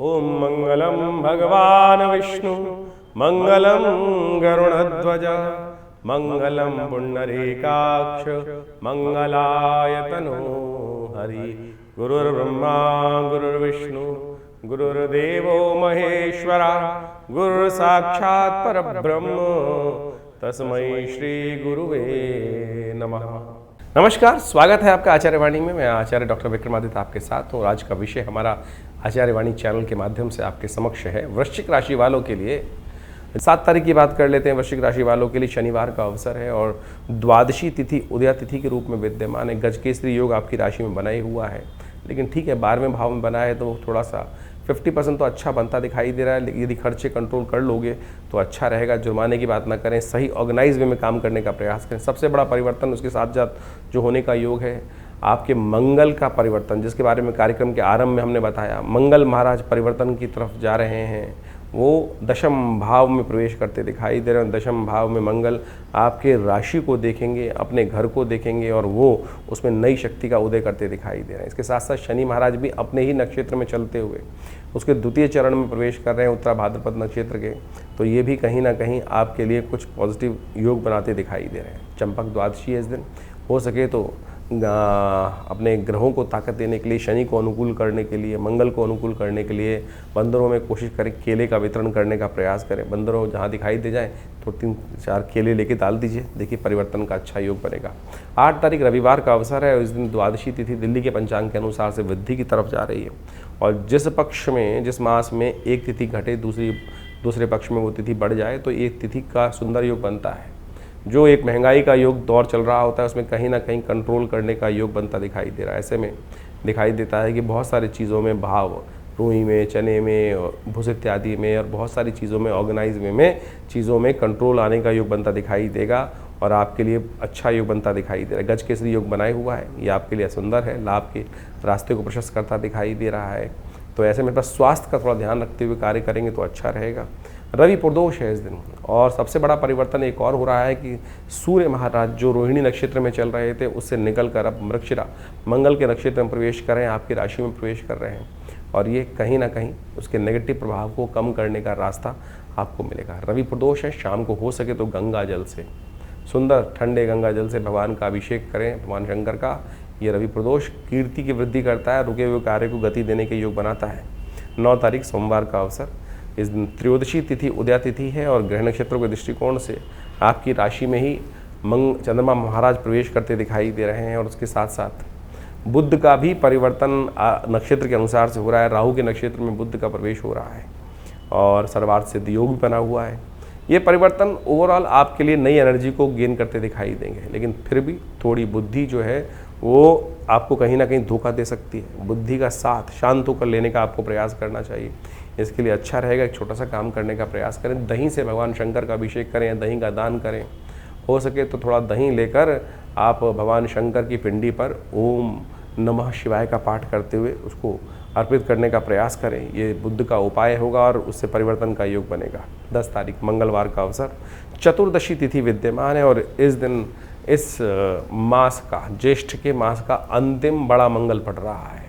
ओम मंगलम भगवान विष्णु मंगलम गरुड़ध्वज मंगलम पुंडरीकाक्ष मंगलायतनो हरि। गुरुर्ब्रह्मा गुरुर्विष्णु गुरुर्देवो महेश्वरा गुरु साक्षात् परब्रह्म तस्मै श्री गुरुवे नमः। नमस्कार, स्वागत है आपका आचार्यवाणी में। मैं आचार्य डॉक्टर विक्रमादित्य आपके साथ हूँ। आज का विषय हमारा आचार्यवाणी चैनल के माध्यम से आपके समक्ष है। वृश्चिक राशि वालों के लिए 7 तारीख की बात कर लेते हैं। वृश्चिक राशि वालों के लिए शनिवार का अवसर है और द्वादशी तिथि उदया तिथि के रूप में विद्यमान है। गजकेसरी योग आपकी राशि में बना ही हुआ है, लेकिन ठीक है, 12वें भाव में बना है तो थोड़ा सा 50% तो अच्छा बनता दिखाई दे रहा है। यदि खर्चे कंट्रोल कर लोगे तो अच्छा रहेगा। जुर्माने की बात ना करें, सही ऑर्गेनाइज वे में काम करने का प्रयास करें। सबसे बड़ा परिवर्तन उसके साथ साथ जो होने का योग है, आपके मंगल का परिवर्तन, जिसके बारे में कार्यक्रम के आरंभ में हमने बताया। मंगल महाराज परिवर्तन की तरफ जा रहे हैं। वो दशम भाव में प्रवेश करते दिखाई दे रहे हैं। दशम भाव में मंगल आपके राशि को देखेंगे, अपने घर को देखेंगे और वो उसमें नई शक्ति का उदय करते दिखाई दे रहे हैं। इसके साथ साथ शनि महाराज भी अपने ही नक्षत्र में चलते हुए उसके द्वितीय चरण में प्रवेश कर रहे हैं, उत्तरा भाद्रपद नक्षत्र के। तो ये भी कहीं ना कहीं आपके लिए कुछ पॉजिटिव योग बनाते दिखाई दे रहे हैं। चंपक द्वादशी है इस दिन। हो सके तो अपने ग्रहों को ताकत देने के लिए, शनि को अनुकूल करने के लिए, मंगल को अनुकूल करने के लिए बंदरों में कोशिश करें केले का वितरण करने का प्रयास करें। बंदरों जहाँ दिखाई दे जाए तो 3-4 केले लेके डाल दीजिए, देखिए परिवर्तन का अच्छा योग बनेगा। 8 तारीख रविवार का अवसर है और इस दिन द्वादशी तिथि दिल्ली के पंचांग के अनुसार से वृद्धि की तरफ जा रही है। और जिस पक्ष में, जिस मास में एक तिथि घटे दूसरे पक्ष में वो तिथि बढ़ जाए तो एक तिथि का सुंदर योग बनता है। जो एक महंगाई का योग दौर चल रहा होता है उसमें कहीं ना कहीं कंट्रोल करने का योग बनता दिखाई दे रहा है। ऐसे में दिखाई देता है कि बहुत सारी चीज़ों में भाव, रुई में, चने में, भूस इत्यादि में और बहुत सारी चीज़ों में ऑर्गेनाइज वे में चीज़ों में कंट्रोल आने का योग बनता दिखाई देगा और आपके लिए अच्छा योग बनता दिखाई दे रहा है। गजकेसरी योग बनाए हुआ है, ये आपके लिए सुंदर है, लाभ के रास्ते को प्रशस्त करता दिखाई दे रहा है। तो ऐसे में बस स्वास्थ्य का थोड़ा ध्यान रखते हुए कार्य करेंगे तो अच्छा रहेगा। रवि प्रदोष है इस दिन और सबसे बड़ा परिवर्तन एक और हो रहा है कि सूर्य महाराज जो रोहिणी नक्षत्र में चल रहे थे उससे निकल कर अब मृगशिरा मंगल के नक्षत्र में प्रवेश कर रहे हैं, आपकी राशि में प्रवेश कर रहे हैं और ये कहीं ना कहीं उसके नेगेटिव प्रभाव को कम करने का रास्ता आपको मिलेगा। रवि प्रदोष है, शाम को हो सके तो गंगा जल से, सुंदर ठंडे गंगा जल से भगवान का अभिषेक करें, भगवान शंकर का। ये रवि प्रदोष कीर्ति की वृद्धि करता है, रुके हुए कार्य को गति देने के योग बनाता है। 9 तारीख सोमवार का अवसर, इस दिन त्रयोदशी तिथि उदया तिथि है और ग्रह नक्षत्रों के दृष्टिकोण से आपकी राशि में ही चंद्रमा महाराज प्रवेश करते दिखाई दे रहे हैं और उसके साथ साथ बुध का भी परिवर्तन नक्षत्र के अनुसार से हो रहा है। राहु के नक्षत्र में बुध का प्रवेश हो रहा है और सर्वार्थ सिद्ध योग भी बना हुआ है। ये परिवर्तन ओवरऑल आपके लिए नई एनर्जी को गेन करते दिखाई देंगे, लेकिन फिर भी थोड़ी बुद्धि जो है वो आपको कहीं ना कहीं धोखा दे सकती है। बुद्धि का साथ शांत होकर लेने का आपको प्रयास करना चाहिए। इसके लिए अच्छा रहेगा एक छोटा सा काम करने का प्रयास करें। दही से भगवान शंकर का अभिषेक करें या दही का दान करें। हो सके तो थोड़ा दही लेकर आप भगवान शंकर की पिंडी पर ओम नमः शिवाय का पाठ करते हुए उसको अर्पित करने का प्रयास करें। ये बुद्ध का उपाय होगा और उससे परिवर्तन का योग बनेगा। 10 तारीख मंगलवार का अवसर, चतुर्दशी तिथि विद्यमान है और इस दिन इस मास का, ज्येष्ठ के मास का अंतिम बड़ा मंगल पड़ रहा है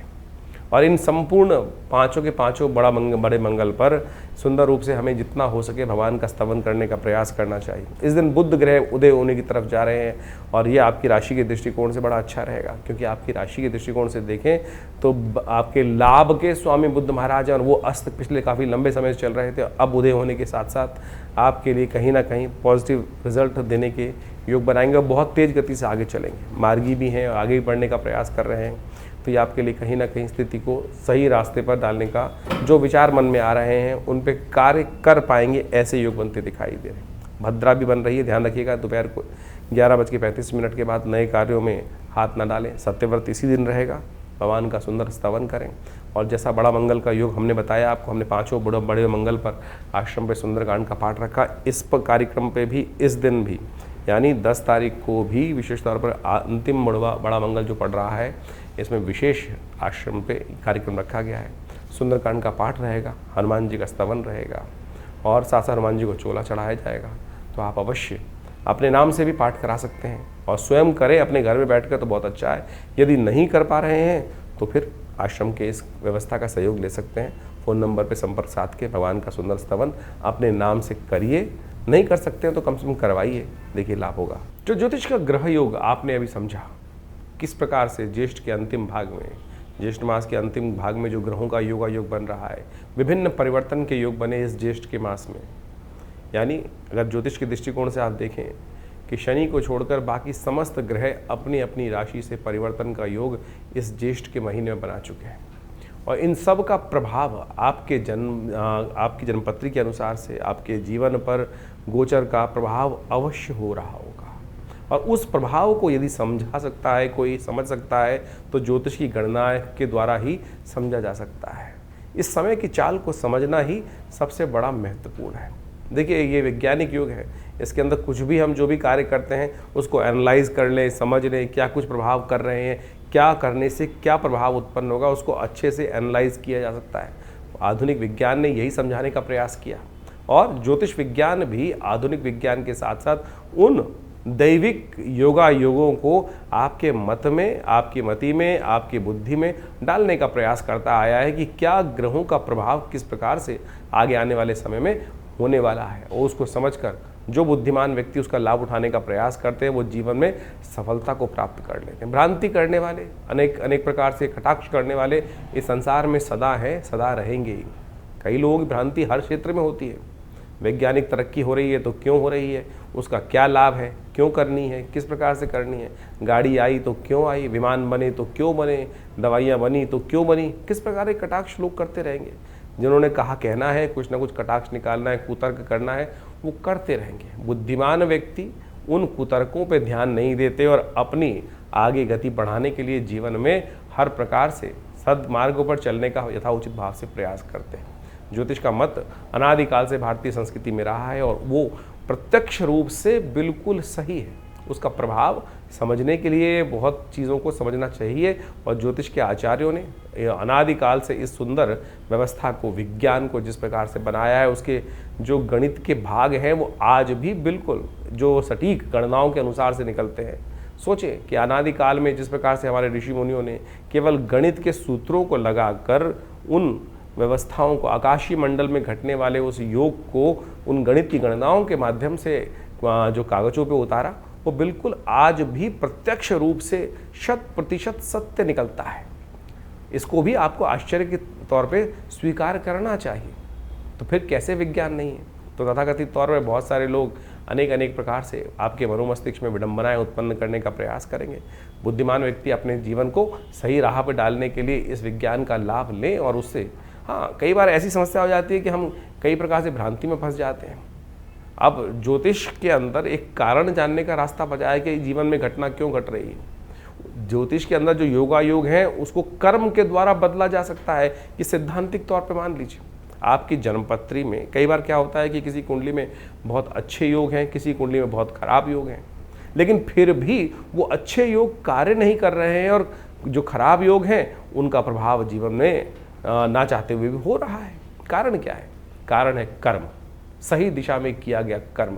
और इन संपूर्ण पांचों के पांचों बड़े मंगल पर सुंदर रूप से हमें जितना हो सके भगवान का स्तवन करने का प्रयास करना चाहिए। इस दिन बुध ग्रह उदय होने की तरफ जा रहे हैं और ये आपकी राशि के दृष्टिकोण से बड़ा अच्छा रहेगा, क्योंकि आपकी राशि के दृष्टिकोण से देखें तो आपके लाभ के स्वामी बुध महाराज हैं और वो अस्त पिछले काफ़ी लंबे समय से चल रहे थे। अब उदय होने के साथ साथ आपके लिए कहीं ना कहीं पॉजिटिव रिजल्ट देने के योग बनाएंगे और बहुत तेज़ गति से आगे चलेंगे। मार्गी भी हैं, आगे भी बढ़ने का प्रयास कर रहे हैं। तो ये आपके लिए कहीं ना कहीं स्थिति को सही रास्ते पर डालने का, जो विचार मन में आ रहे हैं उन पे कार्य कर पाएंगे, ऐसे योग बनते दिखाई दे रहे हैं। भद्रा भी बन रही है, ध्यान रखिएगा। दोपहर को 11:35 के बाद नए कार्यों में हाथ न डालें। सत्यव्रत इसी दिन रहेगा। भगवान का सुंदर स्तवन करें और जैसा बड़ा मंगल का योग हमने बताया आपको, हमने पाँचों बड़े मंगल पर आश्रम पे सुंदरकांड का पाठ रखा। इस पर कार्यक्रम पे भी इस दिन भी यानी 10 तारीख को भी विशेष तौर पर अंतिम बड़ा मंगल जो पड़ रहा है, इसमें विशेष आश्रम पे कार्यक्रम रखा गया है। सुंदरकांड का पाठ रहेगा, हनुमान जी का स्तवन रहेगा और साथ साथ हनुमान जी को चोला चढ़ाया जाएगा। तो आप अवश्य अपने नाम से भी पाठ करा सकते हैं और स्वयं करें अपने घर में बैठकर, तो बहुत अच्छा है। यदि नहीं कर पा रहे हैं तो फिर आश्रम के इस व्यवस्था का सहयोग ले सकते हैं फ़ोन नंबर पे संपर्क साध के भगवान का सुंदर स्तवन अपने नाम से करिए। नहीं कर सकते हैं तो कम से कम करवाइए, देखिए लाभ होगा। जो ज्योतिष का ग्रह योग आपने अभी समझा, किस प्रकार से ज्येष्ठ के अंतिम भाग में, ज्येष्ठ मास के अंतिम भाग में जो ग्रहों का योग बन रहा है, विभिन्न परिवर्तन के योग बने इस ज्येष्ठ के मास में। यानी अगर ज्योतिष के दृष्टिकोण से आप देखें कि शनि को छोड़कर बाकी समस्त ग्रह अपनी अपनी राशि से परिवर्तन का योग इस ज्येष्ठ के महीने में बना चुके हैं, और इन सब का प्रभाव आपकी जन्मपत्री के अनुसार से आपके जीवन पर गोचर का प्रभाव अवश्य हो रहा होगा। और उस प्रभाव को यदि समझा सकता है, कोई समझ सकता है, तो ज्योतिष की गणना के द्वारा ही समझा जा सकता है। इस समय की चाल को समझना ही सबसे बड़ा महत्वपूर्ण है। देखिए, ये वैज्ञानिक युग है, इसके अंदर कुछ भी हम जो भी कार्य करते हैं उसको एनालाइज कर लें, समझ लें क्या कुछ प्रभाव कर रहे हैं, क्या करने से क्या प्रभाव उत्पन्न होगा, उसको अच्छे से एनालाइज किया जा सकता है। आधुनिक विज्ञान ने यही समझाने का प्रयास किया, और ज्योतिष विज्ञान भी आधुनिक विज्ञान के साथ साथ उन दैविक योगों को आपके मत में, आपकी मति में, आपकी बुद्धि में डालने का प्रयास करता आया है कि क्या ग्रहों का प्रभाव किस प्रकार से आगे आने वाले समय में होने वाला है, और उसको समझकर जो बुद्धिमान व्यक्ति उसका लाभ उठाने का प्रयास करते हैं वो जीवन में सफलता को प्राप्त कर लेते हैं। भ्रांति करने वाले, अनेक प्रकार से कटाक्ष करने वाले इस संसार में सदा हैं, सदा रहेंगे ही। कई लोगों की भ्रांति हर क्षेत्र में होती है। वैज्ञानिक तरक्की हो रही है तो क्यों हो रही है, उसका क्या लाभ है, क्यों करनी है, किस प्रकार से करनी है, गाड़ी आई तो क्यों आई, विमान बने तो क्यों बने, दवाइयाँ बनी तो क्यों बनी, किस प्रकार के कटाक्ष लोग करते रहेंगे। जिन्होंने कहा कहना है, कुछ ना कुछ कटाक्ष निकालना है, कुतर्क करना है, वो करते रहेंगे। बुद्धिमान व्यक्ति उन कुतर्कों पे ध्यान नहीं देते और अपनी आगे गति बढ़ाने के लिए जीवन में हर प्रकार से सद्मार्गों पर चलने का यथाउचित भाव से प्रयास करते हैं। ज्योतिष का मत अनादिकाल से भारतीय संस्कृति में रहा है, और वो प्रत्यक्ष रूप से बिल्कुल सही है। उसका प्रभाव समझने के लिए बहुत चीज़ों को समझना चाहिए, और ज्योतिष के आचार्यों ने अनादिकाल से इस सुंदर व्यवस्था को, विज्ञान को जिस प्रकार से बनाया है, उसके जो गणित के भाग हैं वो आज भी बिल्कुल जो सटीक गणनाओं के अनुसार से निकलते हैं। सोचें कि अनादिकाल में जिस प्रकार से हमारे ऋषि मुनियों ने केवल गणित के सूत्रों को लगाकर उन व्यवस्थाओं को, आकाशीय मंडल में घटने वाले उस योग को उन गणित की गणनाओं के माध्यम से जो कागजों पे उतारा, वो बिल्कुल आज भी प्रत्यक्ष रूप से 100% सत्य निकलता है। इसको भी आपको आश्चर्य के तौर पे स्वीकार करना चाहिए। तो फिर कैसे विज्ञान नहीं है? तो तथाकथित तौर पर बहुत सारे लोग अनेक प्रकार से आपके मनोमस्तिष्क में विडंबनाएं उत्पन्न करने का प्रयास करेंगे। बुद्धिमान व्यक्ति अपने जीवन को सही राह पर डालने के लिए इस विज्ञान का लाभ लें, और उससे कई बार ऐसी समस्या हो जाती है कि हम कई प्रकार से भ्रांति में फंस जाते हैं। अब ज्योतिष के अंदर एक कारण जानने का रास्ता बचाया कि जीवन में घटना क्यों घट रही है। ज्योतिष के अंदर जो योग है उसको कर्म के द्वारा बदला जा सकता है। कि सैद्धांतिक तौर पे मान लीजिए आपकी जन्मपत्री में कई बार क्या होता है कि किसी कुंडली में बहुत अच्छे योग हैं, किसी कुंडली में बहुत खराब योग हैं, लेकिन फिर भी वो अच्छे योग कार्य नहीं कर रहे हैं, और जो खराब योग हैं उनका प्रभाव जीवन में ना चाहते हुए भी हो रहा है। कारण क्या है? कारण है कर्म, सही दिशा में किया गया कर्म।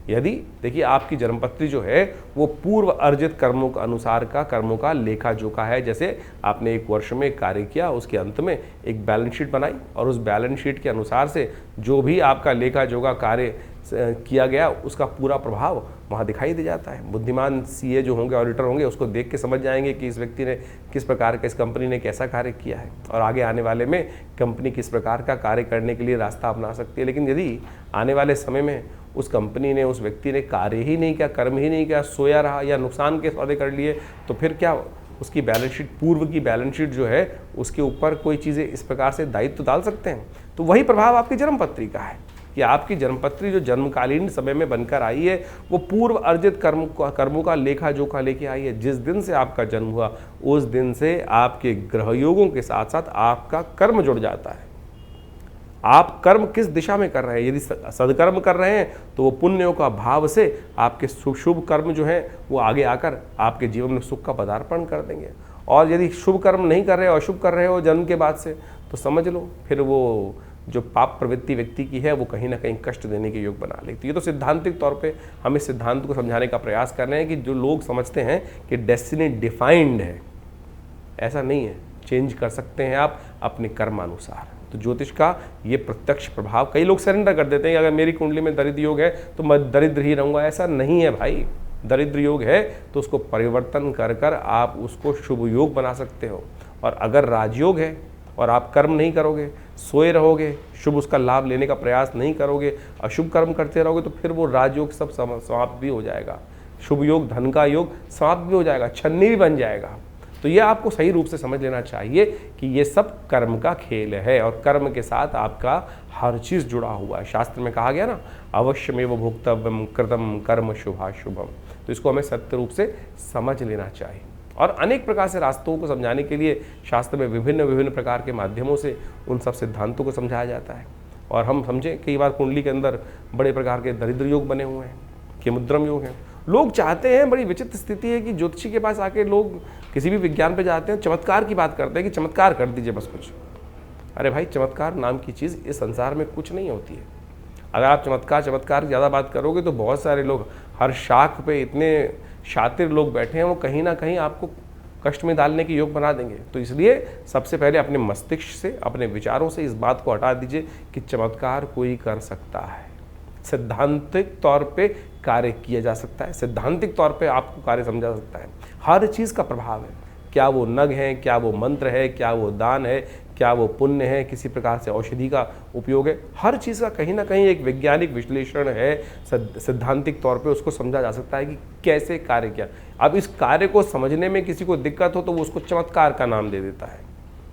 यदि देखिए आपकी जन्मपत्री जो है वो पूर्व अर्जित कर्मों के अनुसार का कर्मों का लेखा जोखा है। जैसे आपने एक वर्ष में कार्य किया, उसके अंत में एक बैलेंस शीट बनाई, और उस बैलेंस शीट के अनुसार से जो भी आपका लेखा जोखा कार्य किया गया उसका पूरा प्रभाव वहाँ दिखाई दे जाता है। बुद्धिमान सीए जो होंगे, ऑडिटर होंगे, उसको देख के समझ जाएंगे कि इस व्यक्ति ने किस प्रकार का, इस कंपनी ने कैसा कार्य किया है, और आगे आने वाले में कंपनी किस प्रकार का कार्य करने के लिए रास्ता अपना सकती है। लेकिन यदि आने वाले समय में उस कंपनी ने, उस व्यक्ति ने कार्य ही नहीं किया, कर्म ही नहीं किया, सोया रहा या नुकसान के सौदे कर लिए, तो फिर क्या उसकी बैलेंस शीट, पूर्व की बैलेंस शीट जो है उसके ऊपर कोई चीज़ें इस प्रकार से दायित्व डाल सकते हैं। तो वही प्रभाव आपकी जन्मपत्री का है कि आपकी जन्मपत्री जो जन्मकालीन समय में बनकर आई है वो पूर्व अर्जित कर्मों का लेखा जोखा लेके आई है। जिस दिन से आपका जन्म हुआ उस दिन से आपके ग्रह योगों के साथ साथ आपका कर्म जुड़ जाता है। आप कर्म किस दिशा में कर रहे हैं? यदि सदकर्म कर रहे हैं तो वो पुण्यों का भाव से आपके शुभ कर्म जो है वो आगे आकर आपके जीवन में सुख का पदार्पण कर देंगे। और यदि शुभ कर्म नहीं कर रहे हो, अशुभ कर रहे हो जन्म के बाद से, तो समझ लो फिर वो जो पाप प्रवृत्ति व्यक्ति की है वो कहीं ना कहीं कष्ट देने के योग बना लेती है। ये तो सिद्धांतिक तौर पे हम इस सिद्धांत को समझाने का प्रयास कर रहे हैं कि जो लोग समझते हैं कि डेस्टिनी डिफाइंड है, ऐसा नहीं है। चेंज कर सकते हैं आप अपने कर्मानुसार। तो ज्योतिष का ये प्रत्यक्ष प्रभाव, कई लोग सरेंडर कर देते हैं कि अगर मेरी कुंडली में दरिद्र योग है तो मैं दरिद्र ही रहूँगा। ऐसा नहीं है भाई। दरिद्र योग है तो उसको परिवर्तन कर कर आप उसको शुभ योग बना सकते हो। और अगर राजयोग है और आप कर्म नहीं करोगे, सोए रहोगे, शुभ उसका लाभ लेने का प्रयास नहीं करोगे, अशुभ कर्म करते रहोगे, तो फिर वो राजयोग सब समाप्त भी हो जाएगा, शुभ योग, धन का योग समाप्त भी हो जाएगा, छन्नी भी बन जाएगा। तो ये आपको सही रूप से समझ लेना चाहिए कि ये सब कर्म का खेल है और कर्म के साथ आपका हर चीज़ जुड़ा हुआ है। शास्त्र में कहा गया ना, अवश्यमेव भोक्तव्यम कृतम कर्म शुभाशुभम। तो इसको हमें सत्य रूप से समझ लेना चाहिए। और अनेक प्रकार से रास्तों को समझाने के लिए शास्त्र में विभिन्न विभिन्न प्रकार के माध्यमों से उन सब सिद्धांतों को समझाया जाता है। और हम समझें, कई बार कुंडली के अंदर बड़े प्रकार के दरिद्र योग बने हुए हैं, केमुद्रम योग हैं। लोग चाहते हैं, बड़ी विचित्र स्थिति है कि ज्योतिषी के पास आके लोग किसी भी विज्ञान पे जाते हैं, चमत्कार की बात करते हैं कि चमत्कार कर दीजिए बस कुछ। अरे भाई, चमत्कार नाम की चीज़ इस संसार में कुछ नहीं होती है। अगर आप चमत्कार ज़्यादा बात करोगे तो बहुत सारे लोग, हर शाख पे इतने शातिर लोग बैठे हैं, वो कहीं ना कहीं आपको कष्ट में डालने के योग बना देंगे। तो इसलिए सबसे पहले अपने मस्तिष्क से, अपने विचारों से इस बात को हटा दीजिए कि चमत्कार कोई कर सकता है। सैद्धांतिक तौर पे कार्य किया जा सकता है, सैद्धांतिक तौर पे आपको कार्य समझा जा सकता है। हर चीज़ का प्रभाव है, क्या वो नग है, क्या वो मंत्र है, क्या वो दान है, क्या वो पुण्य है, किसी प्रकार से औषधि का उपयोग है, हर चीज़ का कहीं ना कहीं एक वैज्ञानिक विश्लेषण है। सैद्धांतिक तौर पे उसको समझा जा सकता है कि कैसे कार्य किया। अब इस कार्य को समझने में किसी को दिक्कत हो तो वो उसको चमत्कार का नाम दे देता है।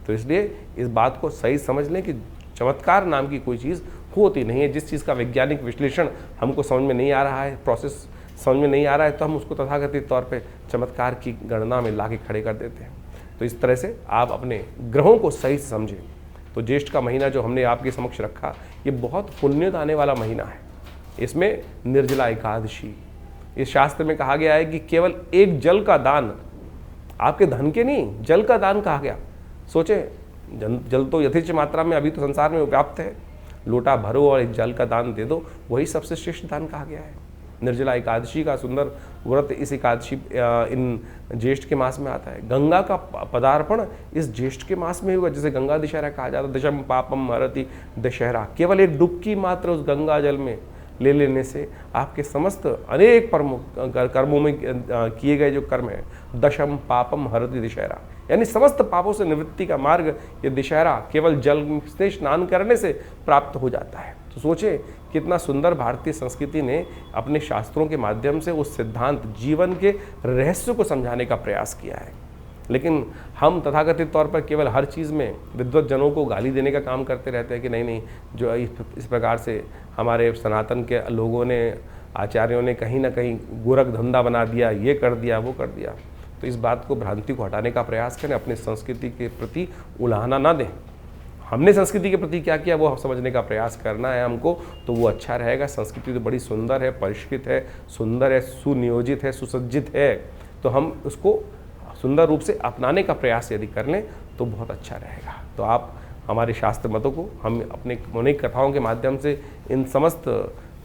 तो इसलिए इस बात को सही समझ लें कि चमत्कार नाम की कोई चीज़ होती नहीं है। जिस चीज़ का वैज्ञानिक विश्लेषण हमको समझ में नहीं आ रहा है, प्रोसेस समझ में नहीं आ रहा है, तो हम उसको तथाकथित तौर पे चमत्कार की गणना में ला के खड़े कर देते हैं। तो इस तरह से आप अपने ग्रहों को सही से समझें। तो ज्येष्ठ का महीना जो हमने आपके समक्ष रखा, ये बहुत पुण्य आने वाला महीना है। इसमें निर्जला एकादशी, इस शास्त्र में कहा गया है कि केवल एक जल का दान, आपके धन के नहीं, जल का दान कहा गया। सोचें, जल तो यथेच्छ मात्रा में अभी तो संसार में व्याप्त है, लोटा भरो और एक जल का दान दे दो, वही सबसे श्रेष्ठ दान कहा गया है। निर्जला एकादशी का सुंदर व्रत इस एकादशी इन ज्येष्ठ के मास में आता है। गंगा का पदार्पण इस ज्येष्ठ के मास में हुआ, जिसे गंगा दशहरा कहा जाता है। दशम पापम हरति दशहरा, केवल एक डुबकी मात्र उस गंगा जल में ले लेने से आपके समस्त अनेक कर्मों में किए गए जो कर्म है, दशम पापम हरति दशहरा, यानी समस्त पापों से निवृत्ति का मार्ग ये दशहरा केवल जल से स्नान करने से प्राप्त हो जाता है। तो सोचें कितना सुंदर भारतीय संस्कृति ने अपने शास्त्रों के माध्यम से उस सिद्धांत, जीवन के रहस्य को समझाने का प्रयास किया है। लेकिन हम तथाकथित तौर पर केवल हर चीज़ में विद्वत जनों को गाली देने का काम करते रहते हैं कि नहीं, जो इस प्रकार से हमारे सनातन के लोगों ने, आचार्यों ने कहीं ना कहीं गोरख धंधा बना दिया, ये कर दिया, वो कर दिया। तो इस बात को, भ्रांति को हटाने का प्रयास करें, अपने संस्कृति के प्रति उलाहना ना दें। हमने संस्कृति के प्रति क्या किया वो समझने का प्रयास करना है हमको, तो वो अच्छा रहेगा। संस्कृति तो बड़ी सुंदर है, परिष्कृत है, सुंदर है, सुनियोजित है, सुसज्जित है। तो हम उसको सुंदर रूप से अपनाने का प्रयास यदि कर लें तो बहुत अच्छा रहेगा। तो आप हमारे शास्त्र मतों को, हम अपने अनेक कथाओं के माध्यम से इन समस्त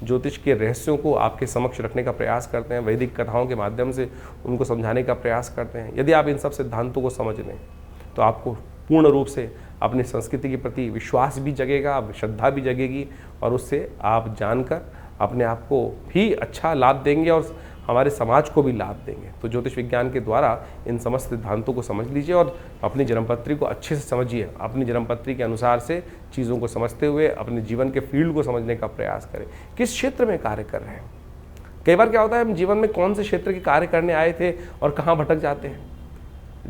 ज्योतिष के रहस्यों को आपके समक्ष रखने का प्रयास करते हैं। वैदिक कथाओं के माध्यम से उनको समझाने का प्रयास करते हैं। यदि आप इन सब सिद्धांतों को समझ लें तो आपको पूर्ण रूप से अपनी संस्कृति के प्रति विश्वास भी जगेगा, श्रद्धा भी जगेगी, और उससे आप जानकर अपने आप को भी अच्छा लाभ देंगे और हमारे समाज को भी लाभ देंगे। तो ज्योतिष विज्ञान के द्वारा इन समस्त सिद्धांतों को समझ लीजिए और अपनी जन्मपत्री को अच्छे से समझिए। अपनी जन्मपत्री के अनुसार से चीज़ों को समझते हुए अपने जीवन के फील्ड को समझने का प्रयास करें, किस क्षेत्र में कार्य कर रहे हैं। कई बार क्या होता है, हम जीवन में कौन से क्षेत्र के कार्य करने आए थे और कहाँ भटक जाते हैं।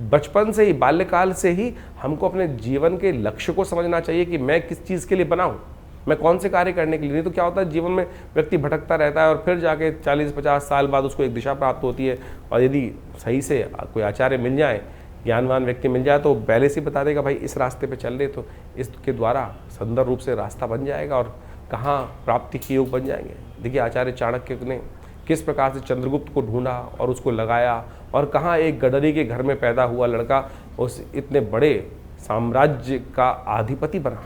बचपन से ही, बाल्यकाल से ही हमको अपने जीवन के लक्ष्य को समझना चाहिए कि मैं किस चीज़ के लिए बना हूँ, मैं कौन से कार्य करने के लिए। नहीं तो क्या होता है, जीवन में व्यक्ति भटकता रहता है और फिर जाके 40-50 साल बाद उसको एक दिशा प्राप्त होती है। और यदि सही से कोई आचार्य मिल जाए, ज्ञानवान व्यक्ति मिल जाए, तो पहले से बता देगा भाई इस रास्ते पे चल रहे, तो इसके द्वारा सुंदर रूप से रास्ता बन जाएगा और कहाँ प्राप्ति के योग बन जाएंगे। देखिए आचार्य चाणक्य ने किस प्रकार से चंद्रगुप्त को ढूंढा और उसको लगाया, और कहाँ एक गडरी के घर में पैदा हुआ लड़का उस इतने बड़े साम्राज्य का अधिपति बना।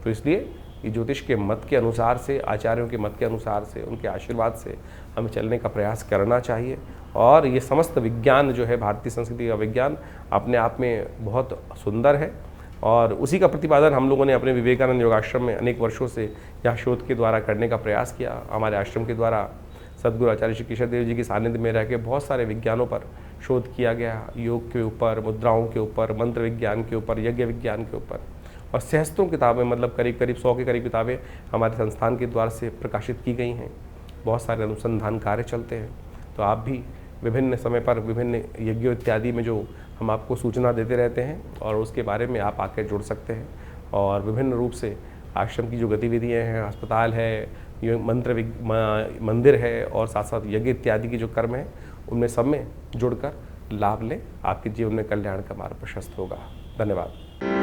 तो इसलिए ये ज्योतिष के मत के अनुसार से, आचार्यों के मत के अनुसार से, उनके आशीर्वाद से हमें चलने का प्रयास करना चाहिए। और ये समस्त विज्ञान जो है, भारतीय संस्कृति का विज्ञान अपने आप में बहुत सुंदर है। और उसी का प्रतिपादन हम लोगों ने अपने विवेकानंद योगाश्रम में अनेक वर्षों से यहाँ शोध के द्वारा करने का प्रयास किया। हमारे आश्रम के द्वारा सद्गुरु आचार्य श्री केशव देव जी के सानिध्य में रह के बहुत सारे विज्ञानों पर शोध किया गया, योग के ऊपर, मुद्राओं के ऊपर, मंत्र विज्ञान के ऊपर, यज्ञ विज्ञान के ऊपर, और सहस्त्रों किताबें, मतलब करीब करीब 100 के करीब किताबें हमारे संस्थान के द्वारा से प्रकाशित की गई हैं। बहुत सारे अनुसंधान कार्य चलते हैं। तो आप भी विभिन्न समय पर विभिन्न यज्ञों इत्यादि में जो हम आपको सूचना देते रहते हैं और उसके बारे में आप आकर जुड़ सकते हैं। और विभिन्न रूप से आश्रम की जो गतिविधियाँ हैं, अस्पताल है, ये मंदिर है और साथ साथ यज्ञ इत्यादि की जो कर्म है, उनमें सब में जुड़कर लाभ लें। आपके जीवन में कल्याण का मार्ग प्रशस्त होगा। धन्यवाद।